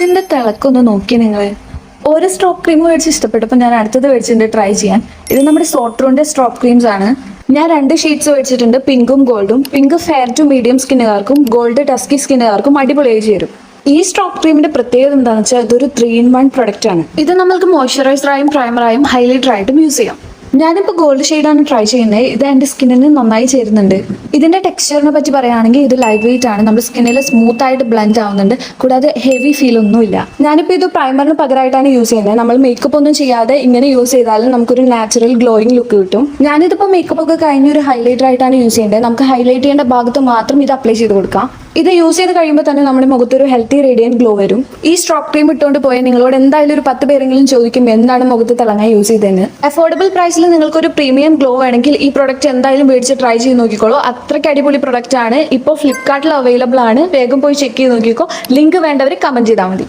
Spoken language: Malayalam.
ഇതിന്റെ തിളക്കൊന്ന് നോക്കി നിങ്ങൾ. ഒരു സ്ട്രോപ്പ് ക്രീം മേടിച്ച് ഇഷ്ടപ്പെട്ടപ്പോൾ ഞാൻ അടുത്തത് മേടിച്ചിട്ടുണ്ട് ട്രൈ ചെയ്യാൻ. ഇത് നമ്മുടെ സോട്രോന്റെ സ്ട്രോപ്പ് ക്രീംസ് ആണ്. ഞാൻ 2 ഷീറ്റ്സ് മേടിച്ചിട്ടുണ്ട്, പിങ്കും ഗോൾഡും. പിങ്ക് ഫെയർ ടു മീഡിയം സ്കിന്നുകാർക്കും ഗോൾഡ് ടസ്കി സ്കിന്നുകാർക്കും അടിപൊളിയായി ചേരും. ഈ സ്ട്രോപ്പ് ക്രീമിന്റെ പ്രത്യേകത എന്താണെന്ന് വെച്ചാൽ ഇതൊരു 3-in-1 പ്രൊഡക്റ്റ് ആണ്. ഇത് നമുക്ക് മോയ്സ്ചറൈസറായും പ്രൈമറായും ഹൈലൈറ്റർ ആയിട്ടും യൂസ് ചെയ്യാം. ഞാനിപ്പോൾ ഗോൾഡ് ഷെയ്ഡാണ് ട്രൈ ചെയ്യുന്നത്. ഇത് എൻ്റെ സ്കിന്നിന് നന്നായി ചേരുന്നുണ്ട്. ഇതിന്റെ ടെക്സ്ചറിനെ പറ്റി പറയുകയാണെങ്കിൽ ഇത് ലൈറ്റ് വെയിറ്റ് ആണ്, നമ്മുടെ സ്കിന്നിൽ സ്മൂത്ത് ആയിട്ട് ബ്ലെൻഡ് ആവുന്നുണ്ട്, കൂടാതെ ഹെവി ഫീൽ ഒന്നുമില്ല. ഞാനിപ്പോൾ ഇത് പ്രൈമറിന് പകരമായിട്ടാണ് യൂസ് ചെയ്യുന്നത്. നമ്മൾ മേക്കപ്പ് ഒന്നും ചെയ്യാതെ ഇങ്ങനെ യൂസ് ചെയ്താലും നമുക്കൊരു നാച്ചുറൽ ഗ്ലോയിങ് ലുക്ക് കിട്ടും. ഞാനിതിപ്പോൾ മേക്കപ്പ് ഒക്കെ കഴിഞ്ഞ് ഒരു ഹൈലൈറ്റർ ആയിട്ടാണ് യൂസ് ചെയ്യുന്നത്. നമുക്ക് ഹൈലൈറ്റ് ചെയ്യേണ്ട ഭാഗത്ത് മാത്രം ഇത് അപ്ലൈ ചെയ്ത് കൊടുക്കാം. ഇത് യൂസ് ചെയ്ത് കഴിയുമ്പോൾ തന്നെ നമ്മുടെ മുഖത്തൊരു ഹെൽത്തി റേഡിയൻ ഗ്ലോ വരും. ഈ സ്ട്രോപ്പ് ക്രീം ഇട്ടുകൊണ്ട് പോയാൽ നിങ്ങളോട് എന്തായാലും ഒരു 10 പേരെങ്കിലും ചോദിക്കും എന്താണ് മുഖത്ത് തിളങ്ങാൻ യൂസ് ചെയ്തതെന്ന്. അഫോർഡബിൾ പ്രൈസിൽ നിങ്ങൾക്കൊരു പ്രീമിയം ഗ്ലോ വേണമെങ്കിൽ ഈ പ്രൊഡക്റ്റ് എന്തായാലും മേടിച്ച് ട്രൈ ചെയ്ത് നോക്കിക്കോളൂ. അത്രയ്ക്ക് അടിപൊളി പ്രൊഡക്റ്റ് ആണ്. ഇപ്പോൾ ഫ്ലിപ്കാർട്ടിൽ അവൈലബിൾ ആണ്. വേഗം പോയി ചെക്ക് ചെയ്ത് നോക്കിക്കോ. ലിങ്ക് വേണ്ടവർ കമന്റ് ചെയ്താൽ മതി.